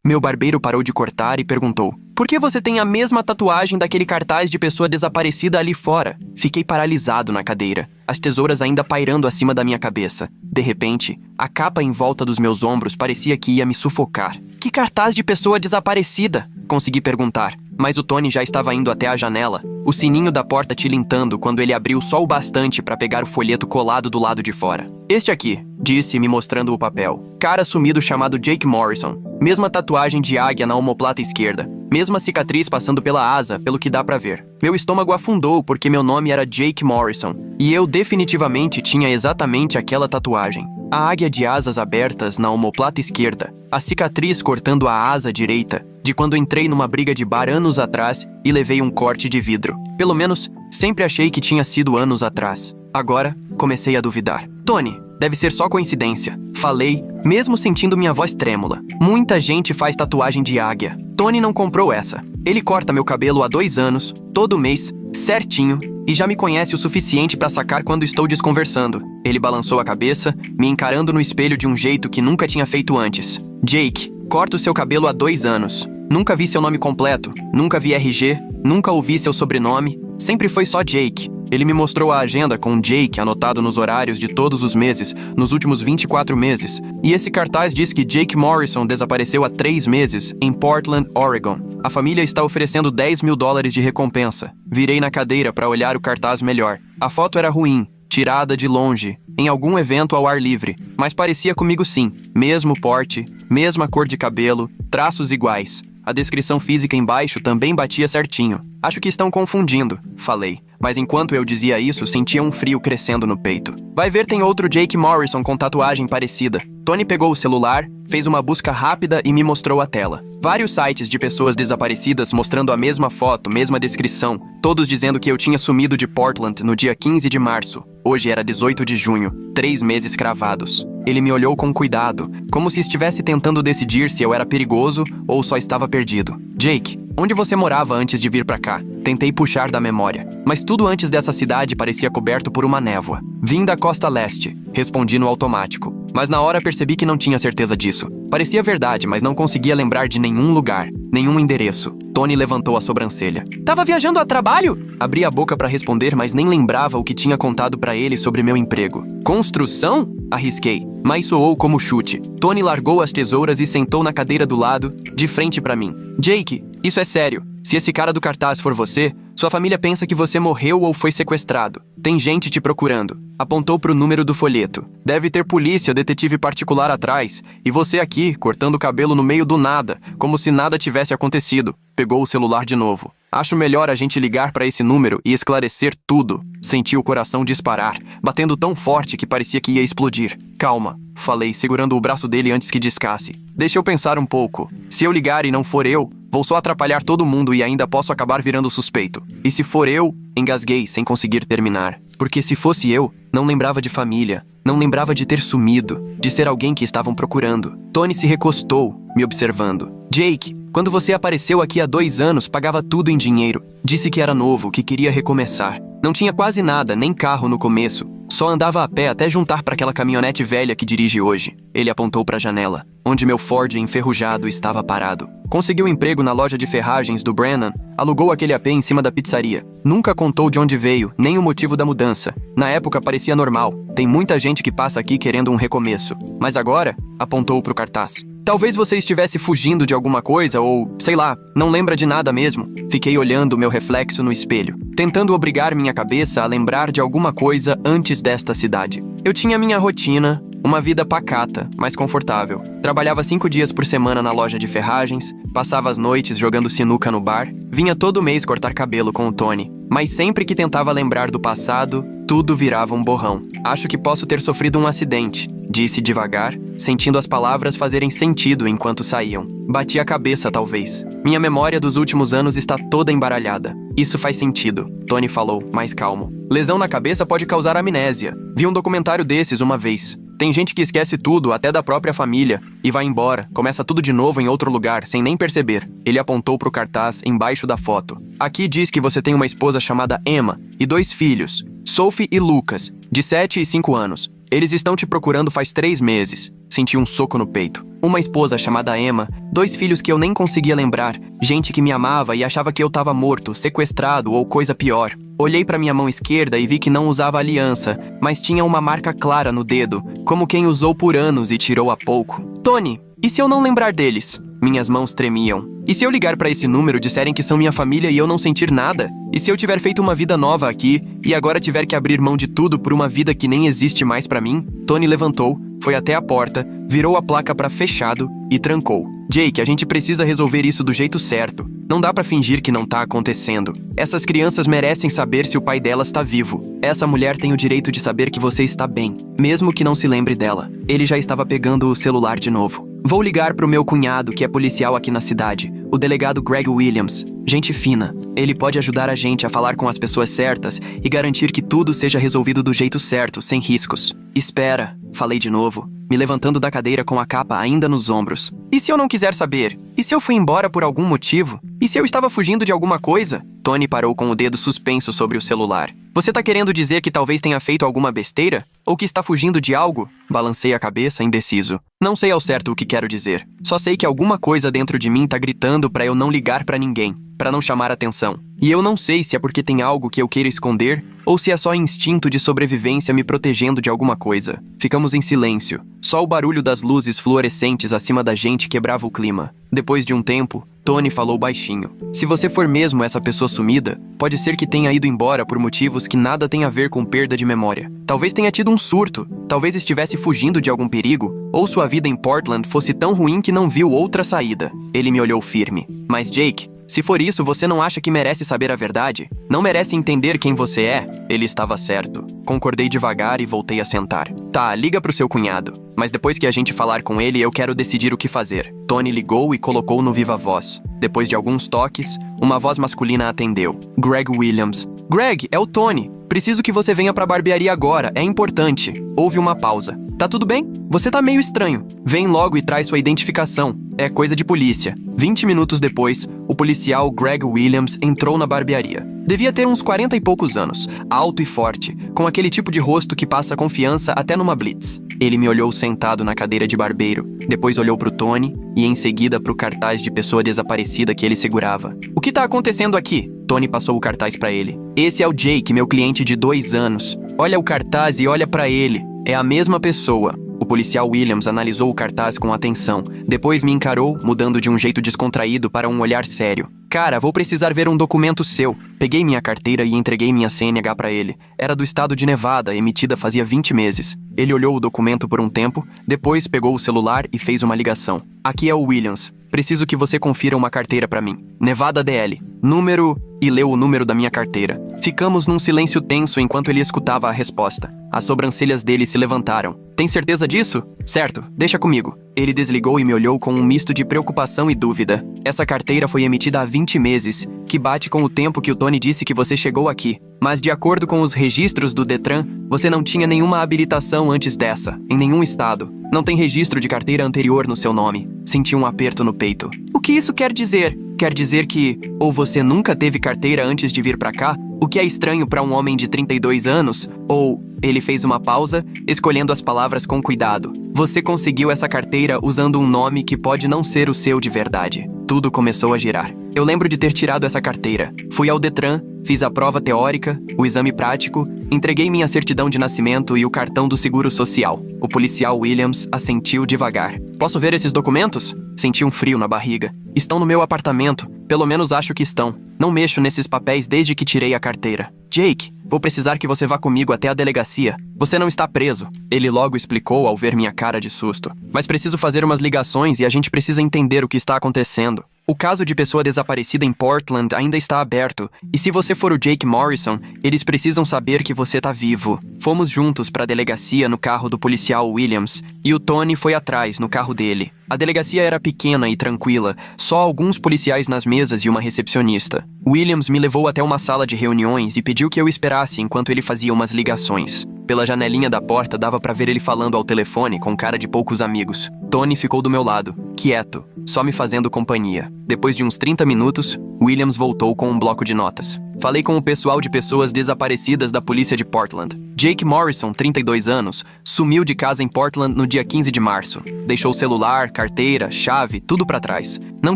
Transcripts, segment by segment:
Meu barbeiro parou de cortar e perguntou: por que você tem a mesma tatuagem daquele cartaz de pessoa desaparecida ali fora? Fiquei paralisado na cadeira, as tesouras ainda pairando acima da minha cabeça. De repente, a capa em volta dos meus ombros parecia que ia me sufocar. Que cartaz de pessoa desaparecida? Consegui perguntar, mas o Tony já estava indo até a janela, o sininho da porta tilintando quando ele abriu só o bastante para pegar o folheto colado do lado de fora. Este aqui, disse, me mostrando o papel. Cara sumido chamado Jake Morrison. Mesma tatuagem de águia na omoplata esquerda. Mesma cicatriz passando pela asa, pelo que dá pra ver. Meu estômago afundou porque meu nome era Jake Morrison. E eu definitivamente tinha exatamente aquela tatuagem. A águia de asas abertas na omoplata esquerda. A cicatriz cortando a asa direita, de quando entrei numa briga de bar anos atrás e levei um corte de vidro. Pelo menos, sempre achei que tinha sido anos atrás. Agora, comecei a duvidar. Tony, deve ser só coincidência. Falei, mesmo sentindo minha voz trêmula. Muita gente faz tatuagem de águia. Tony não comprou essa. Ele corta meu cabelo há 2 anos, todo mês, certinho, e já me conhece o suficiente pra sacar quando estou desconversando. Ele balançou a cabeça, me encarando no espelho de um jeito que nunca tinha feito antes. Jake, corto seu cabelo há 2 anos. Nunca vi seu nome completo, nunca vi RG, nunca ouvi seu sobrenome, sempre foi só Jake. Ele me mostrou a agenda com Jake anotado nos horários de todos os meses, nos últimos 24 meses. E esse cartaz diz que Jake Morrison desapareceu há 3 meses, em Portland, Oregon. A família está oferecendo $10 mil de recompensa. Virei na cadeira para olhar o cartaz melhor. A foto era ruim, tirada de longe, em algum evento ao ar livre, mas parecia comigo sim. Mesmo porte, mesma cor de cabelo, traços iguais. A descrição física embaixo também batia certinho. Acho que estão confundindo, falei. Mas enquanto eu dizia isso, sentia um frio crescendo no peito. Vai ver, tem outro Jake Morrison com tatuagem parecida. Tony pegou o celular, fez uma busca rápida e me mostrou a tela. Vários sites de pessoas desaparecidas mostrando a mesma foto, mesma descrição, todos dizendo que eu tinha sumido de Portland no dia 15 de março. Hoje era 18 de junho, 3 meses cravados. Ele me olhou com cuidado, como se estivesse tentando decidir se eu era perigoso ou só estava perdido. Jake, onde você morava antes de vir pra cá? Tentei puxar da memória, mas tudo antes dessa cidade parecia coberto por uma névoa. Vim da costa leste, respondi no automático. Mas na hora percebi que não tinha certeza disso. Parecia verdade, mas não conseguia lembrar de nenhum lugar, nenhum endereço. Tony levantou a sobrancelha. Tava viajando a trabalho? Abri a boca pra responder, mas nem lembrava o que tinha contado pra ele sobre meu emprego. Construção? Arrisquei, mas soou como chute. Tony largou as tesouras e sentou na cadeira do lado, de frente pra mim. Jake, isso é sério. Se esse cara do cartaz for você, sua família pensa que você morreu ou foi sequestrado. Tem gente te procurando. Apontou pro número do folheto. Deve ter polícia, detetive particular atrás. E você aqui, cortando o cabelo no meio do nada, como se nada tivesse acontecido. Pegou o celular de novo. Acho melhor a gente ligar para esse número e esclarecer tudo. Senti o coração disparar, batendo tão forte que parecia que ia explodir. Calma, falei, segurando o braço dele antes que discasse. Deixa eu pensar um pouco. Se eu ligar e não for eu, vou só atrapalhar todo mundo e ainda posso acabar virando suspeito. E se for eu, engasguei sem conseguir terminar. Porque se fosse eu, não lembrava de família, não lembrava de ter sumido, de ser alguém que estavam procurando. Tony se recostou, me observando. Jake, quando você apareceu aqui há 2 anos, pagava tudo em dinheiro. Disse que era novo, que queria recomeçar. Não tinha quase nada, nem carro no começo. Só andava a pé até juntar para aquela caminhonete velha que dirige hoje. Ele apontou para a janela, onde meu Ford enferrujado estava parado. Conseguiu emprego na loja de ferragens do Brennan, alugou aquele AP em cima da pizzaria. Nunca contou de onde veio, nem o motivo da mudança. Na época parecia normal. Tem muita gente que passa aqui querendo um recomeço. Mas agora, apontou pro cartaz. Talvez você estivesse fugindo de alguma coisa ou, sei lá, não lembra de nada mesmo. Fiquei olhando meu reflexo no espelho, tentando obrigar minha cabeça a lembrar de alguma coisa antes desta cidade. Eu tinha minha rotina, uma vida pacata, mas confortável. Trabalhava 5 dias por semana na loja de ferragens, passava as noites jogando sinuca no bar, vinha todo mês cortar cabelo com o Tony. Mas sempre que tentava lembrar do passado, tudo virava um borrão. Acho que posso ter sofrido um acidente, disse devagar, sentindo as palavras fazerem sentido enquanto saíam. Bati a cabeça, talvez. Minha memória dos últimos anos está toda embaralhada. Isso faz sentido, Tony falou, mais calmo. Lesão na cabeça pode causar amnésia. Vi um documentário desses uma vez. Tem gente que esquece tudo, até da própria família, e vai embora, começa tudo de novo em outro lugar, sem nem perceber. Ele apontou pro cartaz embaixo da foto. Aqui diz que você tem uma esposa chamada Emma e 2 filhos, Sophie e Lucas, de 7 e 5 anos. Eles estão te procurando faz 3 meses. Senti um soco no peito. Uma esposa chamada Emma, 2 filhos que eu nem conseguia lembrar, gente que me amava e achava que eu tava morto, sequestrado ou coisa pior. Olhei pra minha mão esquerda e vi que não usava aliança, mas tinha uma marca clara no dedo, como quem usou por anos e tirou há pouco. Tony, e se eu não lembrar deles? Minhas mãos tremiam. E se eu ligar pra esse número, disserem que são minha família e eu não sentir nada? E se eu tiver feito uma vida nova aqui e agora tiver que abrir mão de tudo por uma vida que nem existe mais pra mim? Tony levantou, foi até a porta, virou a placa pra fechado e trancou. Jake, a gente precisa resolver isso do jeito certo. Não dá pra fingir que não tá acontecendo. Essas crianças merecem saber se o pai delas tá vivo. Essa mulher tem o direito de saber que você está bem, mesmo que não se lembre dela. Ele já estava pegando o celular de novo. Vou ligar pro meu cunhado, que é policial aqui na cidade, o delegado Greg Williams. Gente fina. Ele pode ajudar a gente a falar com as pessoas certas e garantir que tudo seja resolvido do jeito certo, sem riscos. Espera, falei de novo, me levantando da cadeira com a capa ainda nos ombros. E se eu não quiser saber? E se eu fui embora por algum motivo? E se eu estava fugindo de alguma coisa? Tony parou com o dedo suspenso sobre o celular. Você tá querendo dizer que talvez tenha feito alguma besteira? Ou que está fugindo de algo? Balancei a cabeça, indeciso. Não sei ao certo o que quero dizer. Só sei que alguma coisa dentro de mim tá gritando pra eu não ligar pra ninguém, pra não chamar atenção. E eu não sei se é porque tem algo que eu queira esconder ou se é só instinto de sobrevivência me protegendo de alguma coisa. Ficamos em silêncio. Só o barulho das luzes fluorescentes acima da gente quebrava o clima. Depois de um tempo, Tony falou baixinho. Se você for mesmo essa pessoa sumida, pode ser que tenha ido embora por motivos que nada tem a ver com perda de memória. Talvez tenha tido um surto, talvez estivesse fugindo de algum perigo, ou sua vida em Portland fosse tão ruim que não viu outra saída. Ele me olhou firme. Mas Jake, se for isso, você não acha que merece saber a verdade? Não merece entender quem você é? Ele estava certo. Concordei devagar e voltei a sentar. Tá, liga pro seu cunhado. Mas depois que a gente falar com ele, eu quero decidir o que fazer. Tony ligou e colocou no viva voz. Depois de alguns toques, uma voz masculina atendeu. Greg Williams. Greg, é o Tony. Preciso que você venha pra barbearia agora, é importante. Houve uma pausa. Tá tudo bem? Você tá meio estranho. Vem logo e traz sua identificação. É coisa de polícia. 20 minutos depois, o policial Greg Williams entrou na barbearia. Devia ter uns 40 e poucos anos, alto e forte, com aquele tipo de rosto que passa confiança até numa blitz. Ele me olhou sentado na cadeira de barbeiro, depois olhou pro Tony e em seguida pro cartaz de pessoa desaparecida que ele segurava. O que tá acontecendo aqui? Tony passou o cartaz pra ele. Esse é o Jake, meu cliente de 2 anos. Olha o cartaz e olha pra ele. É a mesma pessoa. O policial Williams analisou o cartaz com atenção. Depois me encarou, mudando de um jeito descontraído para um olhar sério. Cara, vou precisar ver um documento seu. Peguei minha carteira e entreguei minha CNH pra ele. Era do estado de Nevada, emitida fazia 20 meses. Ele olhou o documento por um tempo, depois pegou o celular e fez uma ligação. Aqui é o Williams. Preciso que você confira uma carteira pra mim. Nevada DL. Número... E leu o número da minha carteira. Ficamos num silêncio tenso enquanto ele escutava a resposta. As sobrancelhas dele se levantaram. Tem certeza disso? Certo, deixa comigo. Ele desligou e me olhou com um misto de preocupação e dúvida. Essa carteira foi emitida há 20 meses, que bate com o tempo que o Tony disse que você chegou aqui. Mas de acordo com os registros do Detran, você não tinha nenhuma habilitação antes dessa, em nenhum estado. Não tem registro de carteira anterior no seu nome. Senti um aperto no peito. O que isso quer dizer? Quer dizer que ou você nunca teve carteira antes de vir pra cá, o que é estranho pra um homem de 32 anos, ou... Ele fez uma pausa, escolhendo as palavras com cuidado. Você conseguiu essa carteira usando um nome que pode não ser o seu de verdade. Tudo começou a girar. Eu lembro de ter tirado essa carteira. Fui ao Detran, fiz a prova teórica, o exame prático, entreguei minha certidão de nascimento e o cartão do seguro social. O policial Williams assentiu devagar. Posso ver esses documentos? Senti um frio na barriga. Estão no meu apartamento. Pelo menos acho que estão. Não mexo nesses papéis desde que tirei a carteira. Jake, vou precisar que você vá comigo até a delegacia. Você não está preso. Ele logo explicou ao ver minha cara de susto. Mas preciso fazer umas ligações e a gente precisa entender o que está acontecendo. O caso de pessoa desaparecida em Portland ainda está aberto, e se você for o Jake Morrison, eles precisam saber que você tá vivo. Fomos juntos para a delegacia no carro do policial Williams, e o Tony foi atrás, no carro dele. A delegacia era pequena e tranquila, só alguns policiais nas mesas e uma recepcionista. Williams me levou até uma sala de reuniões e pediu que eu esperasse enquanto ele fazia umas ligações. Pela janelinha da porta dava pra ver ele falando ao telefone com cara de poucos amigos. Tony ficou do meu lado, quieto, só me fazendo companhia. Depois de uns 30 minutos, Williams voltou com um bloco de notas. Falei com o pessoal de pessoas desaparecidas da polícia de Portland. Jake Morrison, 32 anos, sumiu de casa em Portland no dia 15 de março. Deixou celular, carteira, chave, tudo pra trás. Não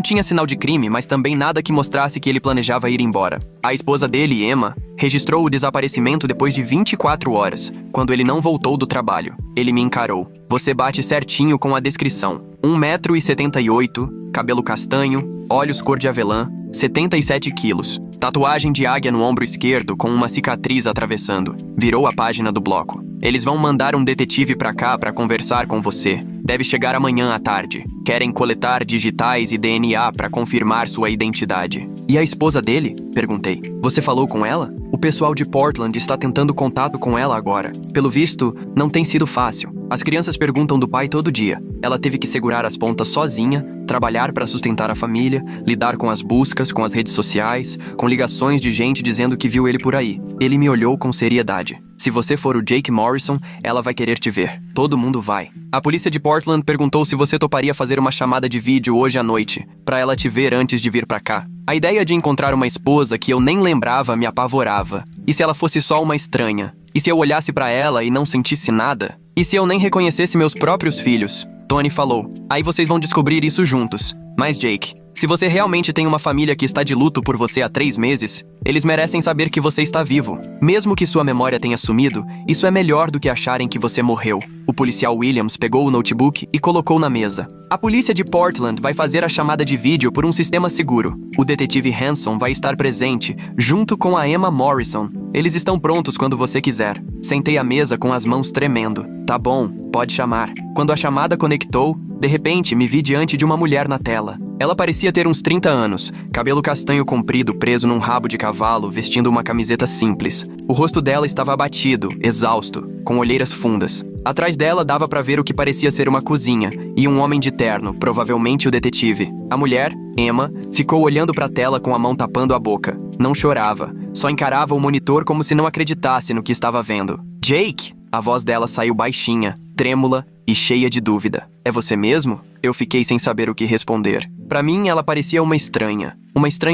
tinha sinal de crime, mas também nada que mostrasse que ele planejava ir embora. A esposa dele, Emma, registrou o desaparecimento depois de 24 horas, quando ele não voltou do trabalho. Ele me encarou. Você bate certinho com a descrição. 1,78 m, cabelo castanho, olhos cor de avelã, 77 quilos. Tatuagem de águia no ombro esquerdo com uma cicatriz atravessando. Virou a página do bloco. Eles vão mandar um detetive pra cá pra conversar com você. Deve chegar amanhã à tarde. Querem coletar digitais e DNA pra confirmar sua identidade. E a esposa dele? Perguntei. Você falou com ela? O pessoal de Portland está tentando contato com ela agora. Pelo visto, não tem sido fácil. As crianças perguntam do pai todo dia. Ela teve que segurar as pontas sozinha, trabalhar para sustentar a família, lidar com as buscas, com as redes sociais, com ligações de gente dizendo que viu ele por aí. Ele me olhou com seriedade. Se você for o Jake Morrison, ela vai querer te ver. Todo mundo vai. A polícia de Portland perguntou se você toparia fazer uma chamada de vídeo hoje à noite, pra ela te ver antes de vir pra cá. A ideia de encontrar uma esposa que eu nem lembrava me apavorava. E se ela fosse só uma estranha? E se eu olhasse pra ela e não sentisse nada? E se eu nem reconhecesse meus próprios filhos? Tony falou. Aí vocês vão descobrir isso juntos. Mas Jake, se você realmente tem uma família que está de luto por você há 3 meses, eles merecem saber que você está vivo. Mesmo que sua memória tenha sumido, isso é melhor do que acharem que você morreu. O policial Williams pegou o notebook e colocou na mesa. A polícia de Portland vai fazer a chamada de vídeo por um sistema seguro. O detetive Hanson vai estar presente, junto com a Emma Morrison. Eles estão prontos quando você quiser. Sentei à mesa com as mãos tremendo. Tá bom, pode chamar. Quando a chamada conectou, de repente me vi diante de uma mulher na tela. Ela parecia ter uns 30 anos, cabelo castanho comprido preso num rabo de cavalo, vestindo uma camiseta simples. O rosto dela estava abatido, exausto, com olheiras fundas. Atrás dela dava pra ver o que parecia ser uma cozinha, e um homem de terno, provavelmente o detetive. A mulher, Emma, ficou olhando pra tela com a mão tapando a boca. Não chorava, só encarava o monitor como se não acreditasse no que estava vendo. Jake! A voz dela saiu baixinha, trêmula e cheia de dúvida. É você mesmo? Eu fiquei sem saber o que responder. Pra mim, ela parecia uma estranha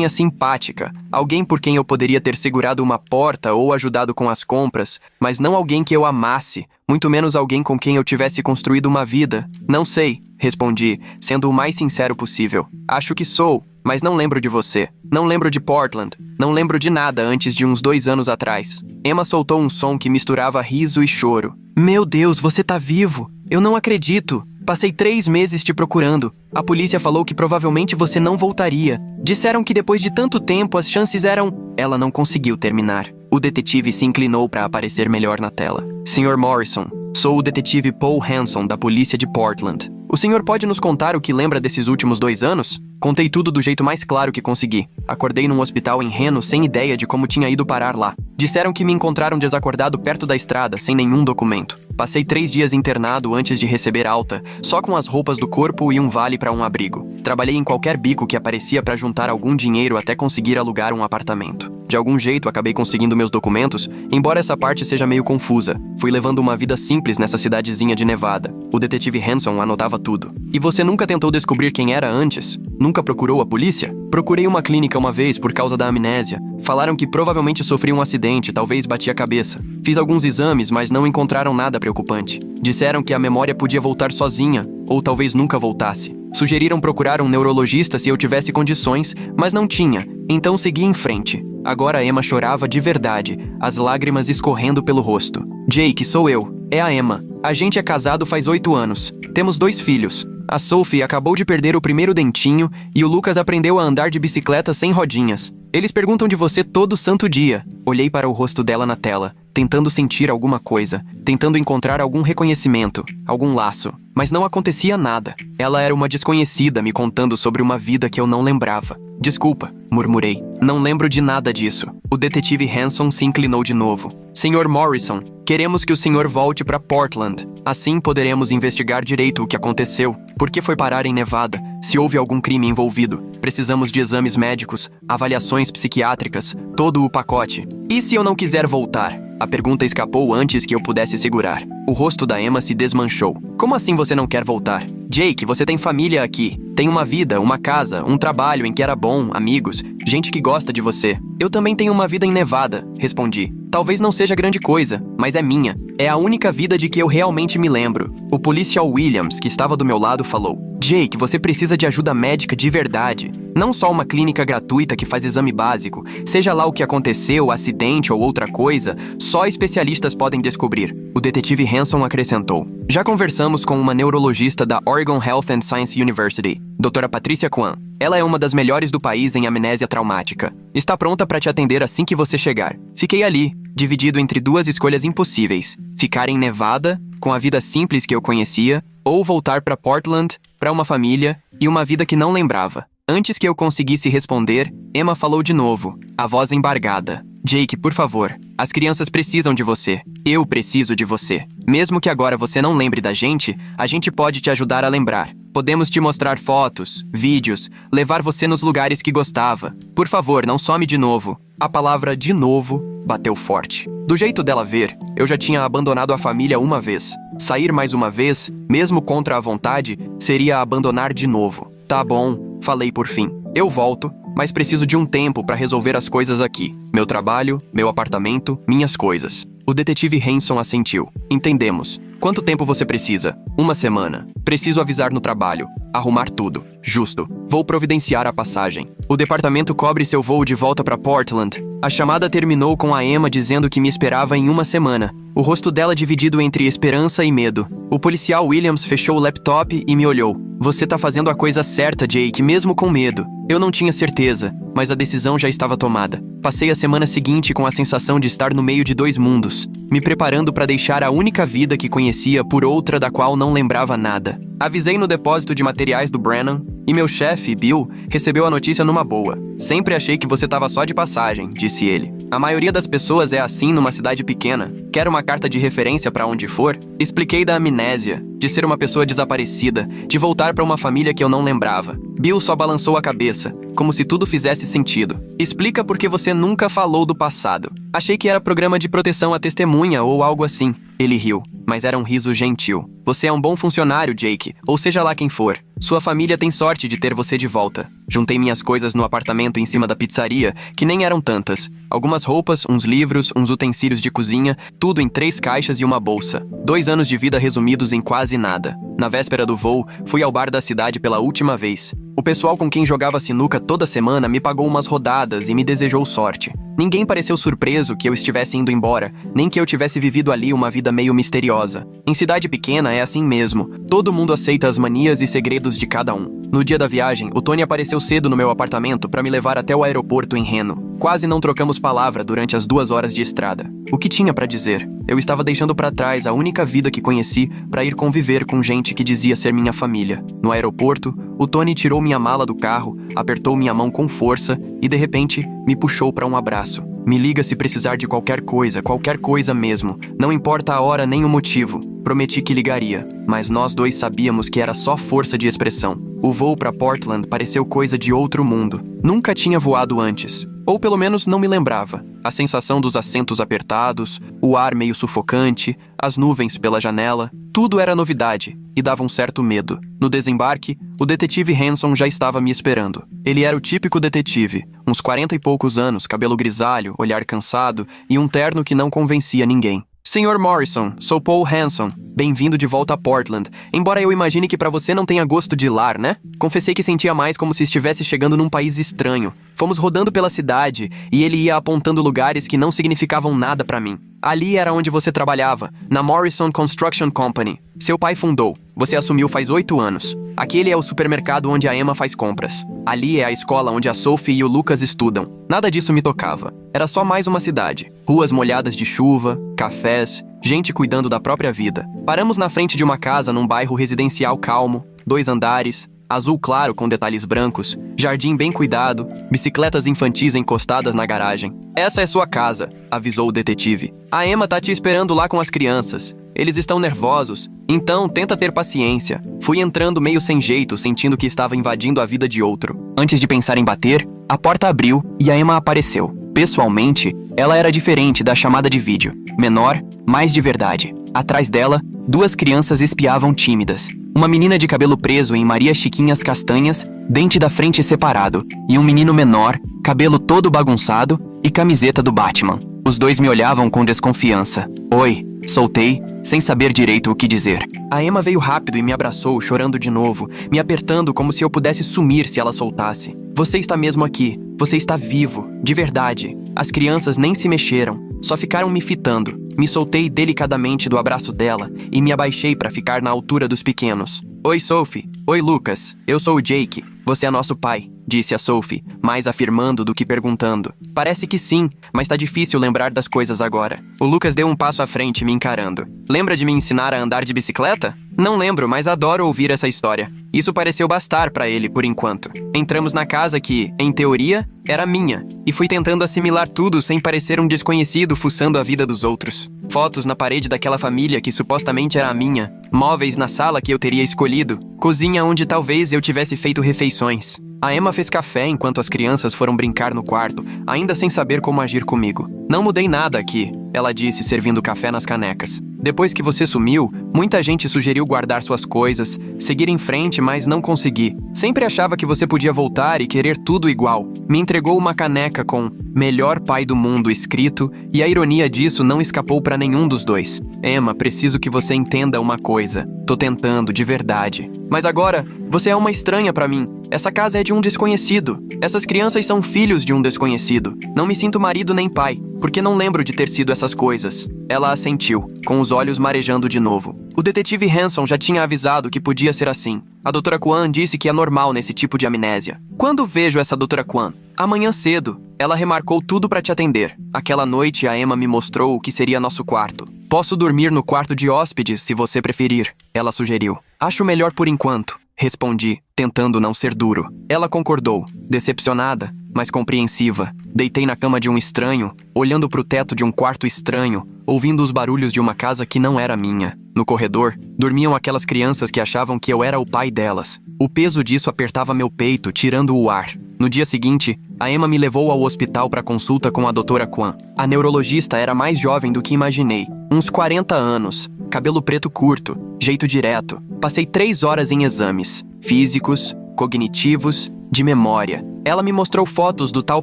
simpática, alguém por quem eu poderia ter segurado uma porta ou ajudado com as compras, mas não alguém que eu amasse, muito menos alguém com quem eu tivesse construído uma vida. Não sei, respondi, sendo o mais sincero possível. Acho que sou, mas não lembro de você. Não lembro de Portland. Não lembro de nada antes de uns 2 anos atrás. Emma soltou um som que misturava riso e choro. Meu Deus, você tá vivo! Eu não acredito! Passei 3 meses te procurando. A polícia falou que provavelmente você não voltaria. Disseram que depois de tanto tempo as chances eram... Ela não conseguiu terminar. O detetive se inclinou para aparecer melhor na tela. Sr. Morrison, sou o detetive Paul Hanson, da polícia de Portland. O senhor pode nos contar o que lembra desses últimos 2 anos? Contei tudo do jeito mais claro que consegui. Acordei num hospital em Reno sem ideia de como tinha ido parar lá. Disseram que me encontraram desacordado perto da estrada, sem nenhum documento. Passei 3 dias internado antes de receber alta, só com as roupas do corpo e um vale para um abrigo. Trabalhei em qualquer bico que aparecia para juntar algum dinheiro até conseguir alugar um apartamento. De algum jeito, acabei conseguindo meus documentos, embora essa parte seja meio confusa. Fui levando uma vida simples nessa cidadezinha de Nevada. O detetive Hanson anotava tudo. E você nunca tentou descobrir quem era antes? Nunca procurou a polícia? Procurei uma clínica uma vez por causa da amnésia. Falaram que provavelmente sofri um acidente, talvez bati a cabeça. Fiz alguns exames, mas não encontraram nada preocupante. Disseram que a memória podia voltar sozinha, ou talvez nunca voltasse. Sugeriram procurar um neurologista se eu tivesse condições, mas não tinha, então segui em frente. Agora Emma chorava de verdade, as lágrimas escorrendo pelo rosto. Jake, sou eu. É a Emma. A gente é casado faz 8 anos. Temos 2 filhos. A Sophie acabou de perder o primeiro dentinho e o Lucas aprendeu a andar de bicicleta sem rodinhas. Eles perguntam de você todo santo dia. Olhei para o rosto dela na tela, tentando sentir alguma coisa, tentando encontrar algum reconhecimento, algum laço. Mas não acontecia nada. Ela era uma desconhecida me contando sobre uma vida que eu não lembrava. Desculpa, murmurei. Não lembro de nada disso. O detetive Hanson se inclinou de novo. Sr. Morrison, queremos que o senhor volte para Portland. Assim poderemos investigar direito o que aconteceu. Por que foi parar em Nevada? Se houve algum crime envolvido. Precisamos de exames médicos, avaliações psiquiátricas, todo o pacote. E se eu não quiser voltar? A pergunta escapou antes que eu pudesse segurar. O rosto da Emma se desmanchou. Como assim você não quer voltar? Jake, você tem família aqui. Tem uma vida, uma casa, um trabalho em que era bom, amigos, gente que gosta de você. Eu também tenho uma vida em Nevada, respondi. Talvez não seja grande coisa, mas é minha. É a única vida de que eu realmente me lembro. O policial Williams, que estava do meu lado, falou: Jake, você precisa de ajuda médica de verdade. Não só uma clínica gratuita que faz exame básico. Seja lá o que aconteceu, acidente ou outra coisa, só especialistas podem descobrir. O detetive Hanson acrescentou: Já conversamos com uma neurologista da Oregon Health and Science University, Dra. Patricia Kwan. Ela é uma das melhores do país em amnésia traumática. Está pronta para te atender assim que você chegar. Fiquei ali, dividido entre duas escolhas impossíveis: ficar em Nevada, com a vida simples que eu conhecia, ou voltar para Portland, para uma família e uma vida que não lembrava. Antes que eu conseguisse responder, Emma falou de novo, a voz embargada. Jake, por favor, as crianças precisam de você. Eu preciso de você. Mesmo que agora você não lembre da gente, a gente pode te ajudar a lembrar. Podemos te mostrar fotos, vídeos, levar você nos lugares que gostava. Por favor, não some de novo. A palavra de novo bateu forte. Do jeito dela ver, eu já tinha abandonado a família uma vez. Sair mais uma vez, mesmo contra a vontade, seria abandonar de novo. Tá bom, falei por fim. Eu volto, mas preciso de um tempo para resolver as coisas aqui. Meu trabalho, meu apartamento, minhas coisas. O detetive Hanson assentiu. Entendemos. Quanto tempo você precisa? Uma semana. Preciso avisar no trabalho. Arrumar tudo. Justo. Vou providenciar a passagem. O departamento cobre seu voo de volta para Portland. A chamada terminou com a Emma dizendo que me esperava em uma semana. O rosto dela dividido entre esperança e medo. O policial Williams fechou o laptop e me olhou. Você tá fazendo a coisa certa, Jake, mesmo com medo. Eu não tinha certeza, mas a decisão já estava tomada. Passei a semana seguinte com a sensação de estar no meio de dois mundos, me preparando para deixar a única vida que conhecia por outra da qual não lembrava nada. Avisei no depósito de materiais do Brennan, e meu chefe, Bill, recebeu a notícia numa boa. Sempre achei que você estava só de passagem, disse ele. A maioria das pessoas é assim numa cidade pequena. Quer uma carta de referência para onde for? Expliquei da amnésia, de ser uma pessoa desaparecida, de voltar para uma família que eu não lembrava. Bill só balançou a cabeça, como se tudo fizesse sentido. Explica por que você nunca falou do passado. Achei que era programa de proteção à testemunha ou algo assim. Ele riu, mas era um riso gentil. Você é um bom funcionário, Jake, ou seja lá quem for. Sua família tem sorte de ter você de volta. Juntei minhas coisas no apartamento em cima da pizzaria, que nem eram tantas. Algumas roupas, uns livros, uns utensílios de cozinha, tudo em 3 caixas e uma bolsa. 2 anos de vida resumidos em quase nada. Na véspera do voo, fui ao bar da cidade pela última vez. O pessoal com quem jogava sinuca toda semana me pagou umas rodadas e me desejou sorte. Ninguém pareceu surpreso que eu estivesse indo embora, nem que eu tivesse vivido ali uma vida meio misteriosa. Em cidade pequena é assim mesmo. Todo mundo aceita as manias e segredos de cada um. No dia da viagem, o Tony apareceu cedo no meu apartamento para me levar até o aeroporto em Reno. Quase não trocamos palavra durante as 2 horas de estrada. O que tinha para dizer? Eu estava deixando para trás a única vida que conheci para ir conviver com gente que dizia ser minha família. No aeroporto, o Tony tirou minha mala do carro, apertou minha mão com força e, de repente, me puxou para um abraço. Me liga se precisar de qualquer coisa mesmo. Não importa a hora nem o motivo. Prometi que ligaria, mas nós dois sabíamos que era só força de expressão. O voo para Portland pareceu coisa de outro mundo. Nunca tinha voado antes. Ou pelo menos não me lembrava. A sensação dos assentos apertados, o ar meio sufocante, as nuvens pela janela, tudo era novidade e dava um certo medo. No desembarque, o detetive Hanson já estava me esperando. Ele era o típico detetive, uns 40 e poucos anos, cabelo grisalho, olhar cansado e um terno que não convencia ninguém. Sr. Morrison, sou Paul Hanson. Bem-vindo de volta a Portland. Embora eu imagine que pra você não tenha gosto de lar, né? Confessei que sentia mais como se estivesse chegando num país estranho. Fomos rodando pela cidade e ele ia apontando lugares que não significavam nada pra mim. Ali era onde você trabalhava, na Morrison Construction Company. Seu pai fundou. Você assumiu faz 8 anos. Aquele é o supermercado onde a Emma faz compras. Ali é a escola onde a Sophie e o Lucas estudam. Nada disso me tocava. Era só mais uma cidade. Ruas molhadas de chuva, cafés, gente cuidando da própria vida. Paramos na frente de uma casa num bairro residencial calmo, 2 andares, azul claro com detalhes brancos, jardim bem cuidado, bicicletas infantis encostadas na garagem. Essa é sua casa, avisou o detetive. A Emma tá te esperando lá com as crianças. Eles estão nervosos, então tenta ter paciência. Fui entrando meio sem jeito, sentindo que estava invadindo a vida de outro. Antes de pensar em bater, a porta abriu e a Emma apareceu. Pessoalmente, ela era diferente da chamada de vídeo. menor, mais de verdade. Atrás dela, duas crianças espiavam tímidas. Uma menina de cabelo preso em Maria Chiquinhas castanhas, dente da frente separado, e um menino menor, cabelo todo bagunçado e camiseta do Batman. Os dois me olhavam com desconfiança. Oi, soltei, sem saber direito o que dizer. A Emma veio rápido e me abraçou, chorando de novo, me apertando como se eu pudesse sumir se ela soltasse. Você está mesmo aqui. Você está vivo, de verdade. As crianças nem se mexeram, só ficaram me fitando. Me soltei delicadamente do abraço dela e me abaixei para ficar na altura dos pequenos. Oi, Sophie. Oi, Lucas. Eu sou o Jake. Você é nosso pai, disse a Sophie, mais afirmando do que perguntando. Parece que sim, mas tá difícil lembrar das coisas agora. O Lucas deu um passo à frente, me encarando. Lembra de me ensinar a andar de bicicleta? Não lembro, mas adoro ouvir essa história. Isso pareceu bastar para ele por enquanto. Entramos na casa que, em teoria, era minha, e fui tentando assimilar tudo sem parecer um desconhecido fuçando a vida dos outros. Fotos na parede daquela família que supostamente era a minha, móveis na sala que eu teria escolhido, cozinha onde talvez eu tivesse feito refeições. A Emma fez café enquanto as crianças foram brincar no quarto, ainda sem saber como agir comigo. Não mudei nada aqui, ela disse, servindo café nas canecas. Depois que você sumiu, muita gente sugeriu guardar suas coisas, seguir em frente, mas não consegui. Sempre achava que você podia voltar e querer tudo igual. Me entregou uma caneca com "Melhor pai do mundo" escrito, e a ironia disso não escapou para nenhum dos dois. Emma, preciso que você entenda uma coisa. Tô tentando, de verdade. Mas agora, você é uma estranha para mim. Essa casa é de um desconhecido. Essas crianças são filhos de um desconhecido. Não me sinto marido nem pai, porque não lembro de ter sido essas coisas. Ela assentiu, com os olhos marejando de novo. O detetive Hanson já tinha avisado que podia ser assim. A doutora Kwan disse que é normal nesse tipo de amnésia. Quando vejo essa doutora Kwan? Amanhã cedo. Ela remarcou tudo para te atender. Aquela noite a Emma me mostrou o que seria nosso quarto. Posso dormir no quarto de hóspedes, se você preferir, ela sugeriu. Acho melhor por enquanto, respondi, tentando não ser duro. Ela concordou, decepcionada, mas compreensiva. Deitei na cama de um estranho, olhando para o teto de um quarto estranho, ouvindo os barulhos de uma casa que não era minha. No corredor, dormiam aquelas crianças que achavam que eu era o pai delas. O peso disso apertava meu peito, tirando o ar. No dia seguinte, a Emma me levou ao hospital para consulta com a doutora Kwan. A neurologista era mais jovem do que imaginei. Uns 40 anos, cabelo preto curto, jeito direto. Passei 3 horas em exames, físicos, cognitivos, de memória. Ela me mostrou fotos do tal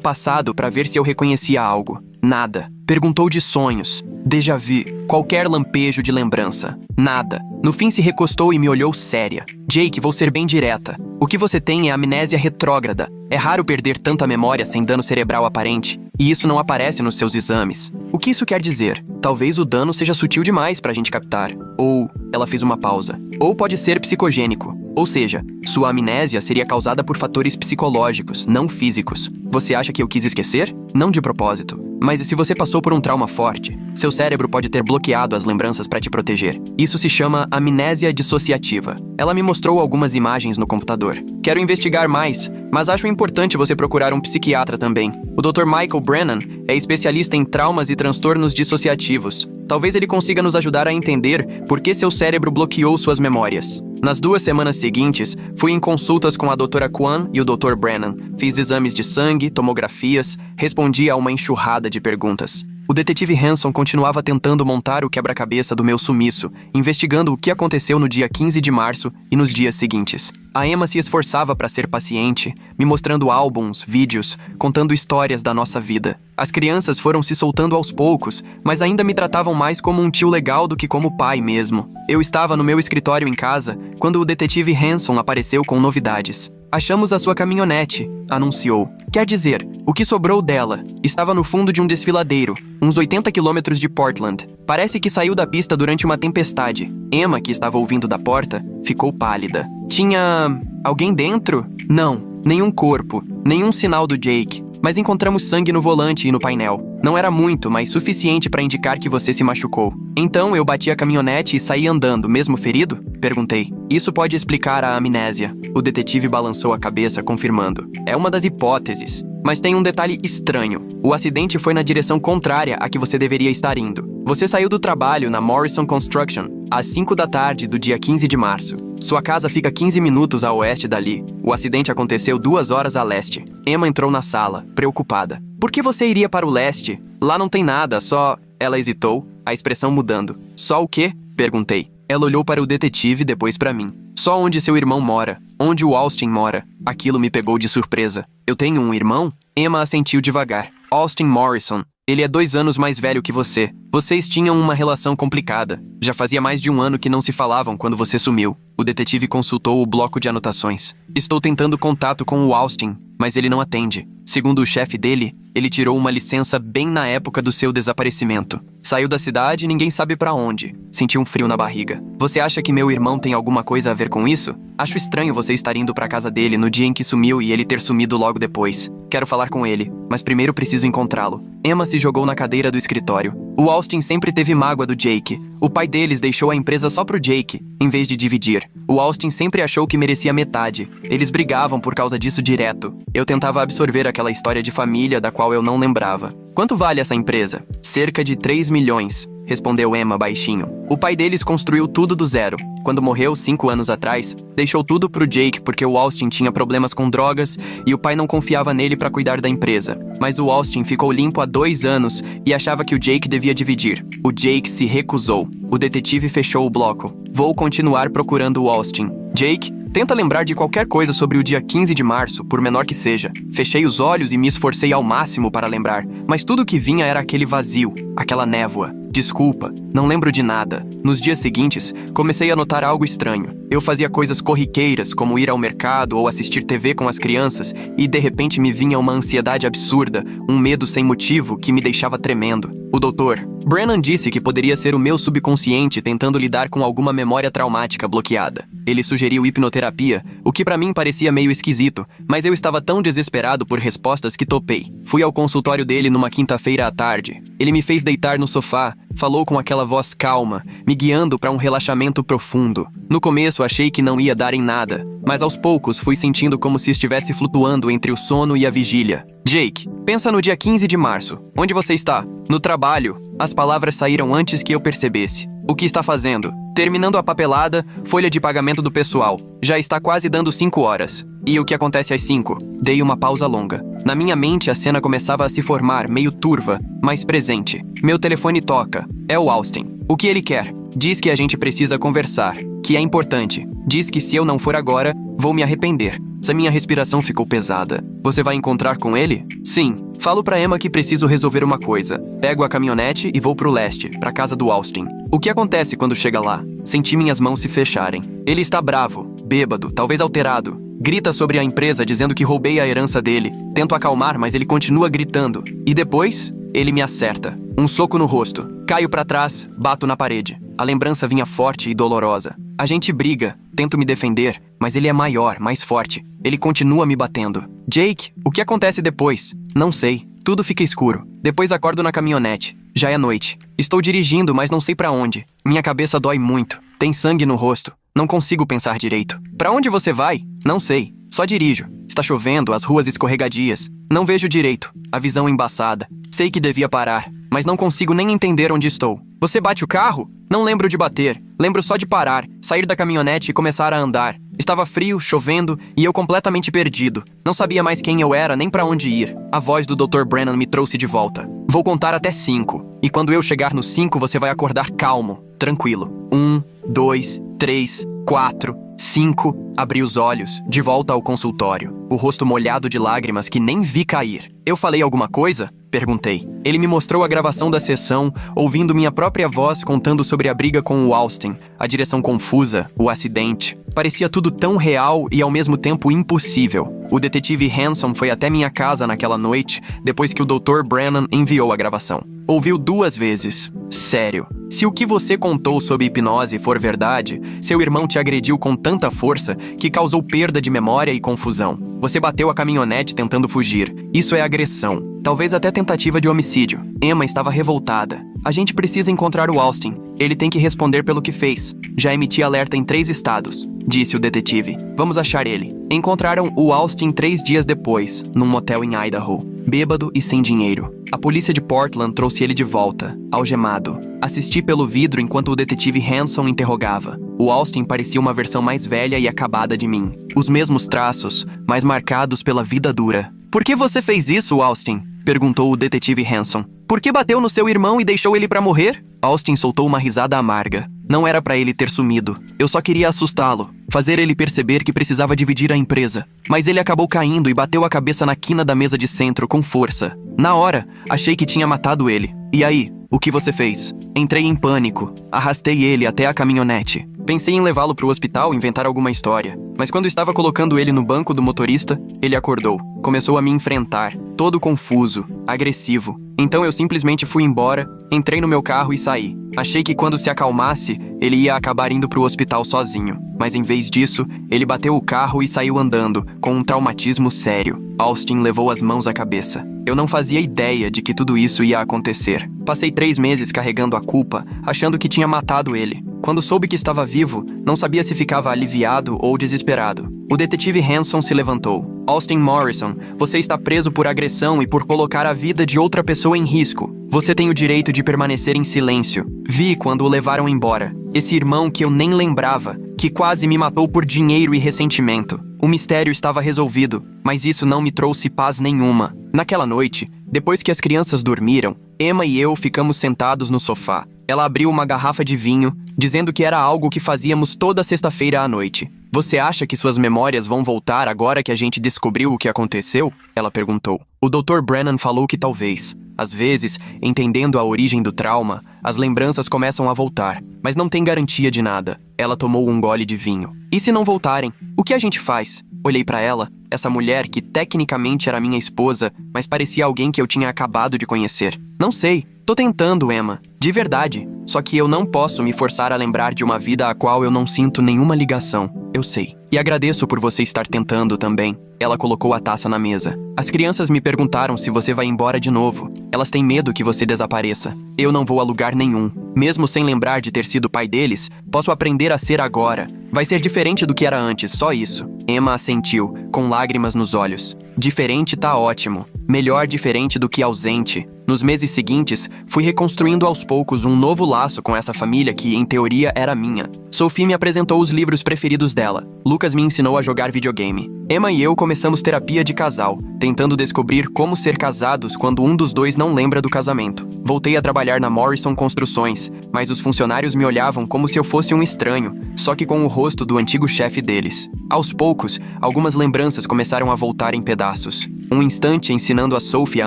passado para ver se eu reconhecia algo. Nada. Perguntou de sonhos, déjà vu, qualquer lampejo de lembrança. Nada. No fim se recostou e me olhou séria. Jake, vou ser bem direta. O que você tem é amnésia retrógrada. É raro perder tanta memória sem dano cerebral aparente, e isso não aparece nos seus exames. O que isso quer dizer? Talvez o dano seja sutil demais pra gente captar. Ou, ela fez uma pausa. Ou pode ser psicogênico. Ou seja, sua amnésia seria causada por fatores psicológicos, não físicos. Você acha que eu quis esquecer? Não de propósito. Mas e se você passou por um trauma forte? Seu cérebro pode ter bloqueado as lembranças para te proteger. Isso se chama amnésia dissociativa. Ela me mostrou algumas imagens no computador. Quero investigar mais, mas acho importante você procurar um psiquiatra também. O Dr. Michael Brennan é especialista em traumas e transtornos dissociativos. Talvez ele consiga nos ajudar a entender por que seu cérebro bloqueou suas memórias. Nas 2 semanas seguintes, fui em consultas com a doutora Kwan e o Dr. Brennan. Fiz exames de sangue, tomografias, respondi a uma enxurrada de perguntas. O detetive Hanson continuava tentando montar o quebra-cabeça do meu sumiço, investigando o que aconteceu no dia 15 de março e nos dias seguintes. A Emma se esforçava para ser paciente, me mostrando álbuns, vídeos, contando histórias da nossa vida. As crianças foram se soltando aos poucos, mas ainda me tratavam mais como um tio legal do que como pai mesmo. Eu estava no meu escritório em casa, quando o detetive Hanson apareceu com novidades. Achamos a sua caminhonete, anunciou. Quer dizer, o que sobrou dela estava no fundo de um desfiladeiro, uns 80 quilômetros de Portland. Parece que saiu da pista durante uma tempestade. Emma, que estava ouvindo da porta, ficou pálida. Tinha alguém dentro? Não, nenhum corpo, nenhum sinal do Jake. Mas encontramos sangue no volante e no painel. Não era muito, mas suficiente para indicar que você se machucou. Então eu bati a caminhonete e saí andando, mesmo ferido? Perguntei. Isso pode explicar a amnésia. O detetive balançou a cabeça, confirmando. É uma das hipóteses. Mas tem um detalhe estranho. O acidente foi na direção contrária à que você deveria estar indo. Você saiu do trabalho na Morrison Construction às 5 da tarde do dia 15 de março. Sua casa fica 15 minutos a oeste dali. O acidente aconteceu 2 horas a leste. Emma entrou na sala, preocupada. Por que você iria para o leste? Lá não tem nada, só... Ela hesitou, a expressão mudando. Só o quê? Perguntei. Ela olhou para o detetive, depois para mim. Só onde seu irmão mora. Onde o Austin mora. Aquilo me pegou de surpresa. Eu tenho um irmão? Emma assentiu devagar. Austin Morrison. Ele é 2 anos mais velho que você. Vocês tinham uma relação complicada. Já fazia mais de 1 ano que não se falavam quando você sumiu. O detetive consultou o bloco de anotações. Estou tentando contato com o Austin, mas ele não atende. Segundo o chefe dele, ele tirou uma licença bem na época do seu desaparecimento. Saiu da cidade e ninguém sabe pra onde. Senti um frio na barriga. Você acha que meu irmão tem alguma coisa a ver com isso? Acho estranho você estar indo pra casa dele no dia em que sumiu e ele ter sumido logo depois. Quero falar com ele, mas primeiro preciso encontrá-lo. Emma se jogou na cadeira do escritório. O Austin sempre teve mágoa do Jake. O pai deles deixou a empresa só pro Jake, em vez de dividir. O Austin sempre achou que merecia metade. Eles brigavam por causa disso direto. Eu tentava absorver aquela história de família da qual eu não lembrava. Quanto vale essa empresa? Cerca de 3 milhões, respondeu Emma baixinho. O pai deles construiu tudo do zero. Quando morreu 5 anos atrás, deixou tudo pro Jake porque o Austin tinha problemas com drogas e o pai não confiava nele para cuidar da empresa. Mas o Austin ficou limpo há 2 anos e achava que o Jake devia dividir. O Jake se recusou. O detetive fechou o bloco. Vou continuar procurando o Austin. Jake, tenta lembrar de qualquer coisa sobre o dia 15 de março, por menor que seja. Fechei os olhos e me esforcei ao máximo para lembrar, mas tudo que vinha era aquele vazio, aquela névoa. Desculpa, não lembro de nada. Nos dias seguintes, comecei a notar algo estranho. Eu fazia coisas corriqueiras, como ir ao mercado ou assistir TV com as crianças, e de repente me vinha uma ansiedade absurda, um medo sem motivo que me deixava tremendo. O Dr. Brennan disse que poderia ser o meu subconsciente tentando lidar com alguma memória traumática bloqueada. Ele sugeriu hipnoterapia, o que pra mim parecia meio esquisito, mas eu estava tão desesperado por respostas que topei. Fui ao consultório dele numa quinta-feira à tarde. Ele me fez deitar no sofá, falou com aquela voz calma, me guiando para um relaxamento profundo. No começo achei que não ia dar em nada, mas aos poucos fui sentindo como se estivesse flutuando entre o sono e a vigília. Jake, pensa no dia 15 de março. Onde você está? No trabalho. As palavras saíram antes que eu percebesse. O que está fazendo? Terminando a papelada, folha de pagamento do pessoal. Já está quase dando 5 horas. E o que acontece às 5? Dei uma pausa longa. Na minha mente a cena começava a se formar, meio turva, mas presente. Meu telefone toca. É o Austin. O que ele quer? Diz que a gente precisa conversar, que é importante. Diz que se eu não for agora, vou me arrepender. Minha respiração ficou pesada. Você vai encontrar com ele? Sim. Falo pra Emma que preciso resolver uma coisa. Pego a caminhonete e vou pro leste, pra casa do Austin. O que acontece quando chega lá? Senti minhas mãos se fecharem. Ele está bravo, bêbado, talvez alterado. Grita sobre a empresa dizendo que roubei a herança dele. Tento acalmar, mas ele continua gritando. E depois, ele me acerta. Um soco no rosto. Caio pra trás, bato na parede. A lembrança vinha forte e dolorosa. A gente briga, tento me defender, mas ele é maior, mais forte. Ele continua me batendo. Jake, o que acontece depois? Não sei. Tudo fica escuro. Depois acordo na caminhonete. Já é noite. Estou dirigindo, mas não sei pra onde. Minha cabeça dói muito. Tem sangue no rosto. Não consigo pensar direito. Pra onde você vai? Não sei. Só dirijo. Está chovendo, as ruas escorregadias. Não vejo direito. A visão embaçada. Sei que devia parar, mas não consigo nem entender onde estou. Você bate o carro? Não lembro de bater. Lembro só de parar, sair da caminhonete e começar a andar. Estava frio, chovendo e eu completamente perdido. Não sabia mais quem eu era nem pra onde ir. A voz do Dr. Brennan me trouxe de volta. Vou contar até 5. E quando eu chegar no 5, você vai acordar calmo, tranquilo. 1, 2, 3, 4, 5. Abri os olhos, de volta ao consultório. O rosto molhado de lágrimas que nem vi cair. Eu falei alguma coisa? Perguntei. Ele me mostrou a gravação da sessão, ouvindo minha própria voz contando sobre a briga com o Austin, a direção confusa, o acidente. Parecia tudo tão real e ao mesmo tempo impossível. O detetive Hanson foi até minha casa naquela noite, depois que o Dr. Brennan enviou a gravação. Ouviu 2 vezes. Sério. Se o que você contou sobre hipnose for verdade, seu irmão te agrediu com tanta força que causou perda de memória e confusão. Você bateu a caminhonete tentando fugir. Isso é agressão. Talvez até tentativa de homicídio. Emma estava revoltada. A gente precisa encontrar o Austin. Ele tem que responder pelo que fez. Já emiti alerta em 3 estados, disse o detetive. Vamos achar ele. Encontraram o Austin 3 dias depois, num motel em Idaho. Bêbado e sem dinheiro. A polícia de Portland trouxe ele de volta, algemado. Assisti pelo vidro enquanto o detetive Hanson interrogava. O Austin parecia uma versão mais velha e acabada de mim. Os mesmos traços, mas marcados pela vida dura. Por que você fez isso, Austin? Perguntou o detetive Hanson. Por que bateu no seu irmão e deixou ele pra morrer? Austin soltou uma risada amarga. Não era pra ele ter sumido. Eu só queria assustá-lo, fazer ele perceber que precisava dividir a empresa. Mas ele acabou caindo e bateu a cabeça na quina da mesa de centro com força. Na hora, achei que tinha matado ele. E aí, o que você fez? Entrei em pânico. Arrastei ele até a caminhonete. Pensei em levá-lo pro hospital e inventar alguma história. Mas quando estava colocando ele no banco do motorista, ele acordou. Começou a me enfrentar, todo confuso, agressivo. Então eu simplesmente fui embora, entrei no meu carro e saí. Achei que quando se acalmasse, ele ia acabar indo pro hospital sozinho. Mas em vez disso, ele bateu o carro e saiu andando, com um traumatismo sério. Austin levou as mãos à cabeça. Eu não fazia ideia de que tudo isso ia acontecer. Passei 3 meses carregando a culpa, achando que tinha matado ele. Quando soube que estava vivo, não sabia se ficava aliviado ou desesperado. O detetive Hanson se levantou. Austin Morrison, você está preso por agressão e por colocar a vida de outra pessoa em risco. Você tem o direito de permanecer em silêncio. Vi quando o levaram embora. Esse irmão que eu nem lembrava, que quase me matou por dinheiro e ressentimento. O mistério estava resolvido, mas isso não me trouxe paz nenhuma. Naquela noite, depois que as crianças dormiram, Emma e eu ficamos sentados no sofá. Ela abriu uma garrafa de vinho, dizendo que era algo que fazíamos toda sexta-feira à noite. Você acha que suas memórias vão voltar agora que a gente descobriu o que aconteceu? Ela perguntou. O Dr. Brennan falou que talvez. Às vezes, entendendo a origem do trauma, as lembranças começam a voltar, mas não tem garantia de nada. Ela tomou um gole de vinho. E se não voltarem? O que a gente faz? Olhei pra ela, essa mulher que tecnicamente era minha esposa, mas parecia alguém que eu tinha acabado de conhecer. Não sei. Tô tentando, Emma. De verdade. Só que eu não posso me forçar a lembrar de uma vida à qual eu não sinto nenhuma ligação. Eu sei. E agradeço por você estar tentando também. Ela colocou a taça na mesa. As crianças me perguntaram se você vai embora de novo. Elas têm medo que você desapareça. Eu não vou a lugar nenhum. Mesmo sem lembrar de ter sido pai deles, posso aprender a ser agora. Vai ser diferente do que era antes, só isso. Emma assentiu, com lágrimas nos olhos. Diferente tá ótimo. Melhor diferente do que ausente. Nos meses seguintes, fui reconstruindo aos poucos um novo laço com essa família que, em teoria, era minha. Sophie me apresentou os livros preferidos dela. Lucas me ensinou a jogar videogame. Emma e eu começamos terapia de casal, tentando descobrir como ser casados quando um dos dois não lembra do casamento. Voltei a trabalhar na Morrison Construções, mas os funcionários me olhavam como se eu fosse um estranho, só que com o rosto do antigo chefe deles. Aos poucos, algumas lembranças começaram a voltar em pedaços. Um instante ensinando a Sophie a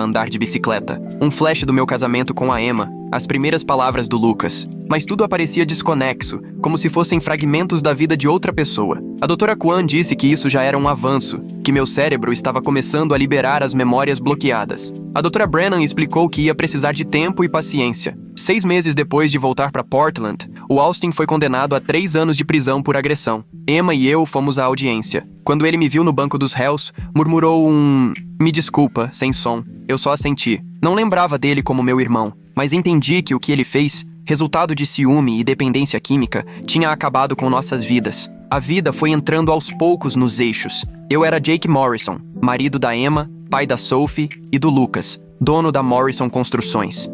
andar de bicicleta. Um flash do meu casamento com a Emma. As primeiras palavras do Lucas. Mas tudo aparecia desconexo, como se fossem fragmentos da vida de outra pessoa. A doutora Kwan disse que isso já era um avanço, que meu cérebro estava começando a liberar as memórias bloqueadas. A doutora Brennan explicou que ia precisar de tempo e paciência. 6 meses depois de voltar para Portland, o Austin foi condenado a 3 anos de prisão por agressão. Emma e eu fomos à audiência. Quando ele me viu no banco dos réus, murmurou um... Me desculpa, sem som. Eu só assenti. Não lembrava dele como meu irmão, mas entendi que o que ele fez, resultado de ciúme e dependência química, tinha acabado com nossas vidas. A vida foi entrando aos poucos nos eixos. Eu era Jake Morrison, marido da Emma, pai da Sophie e do Lucas, dono da Morrison Construções.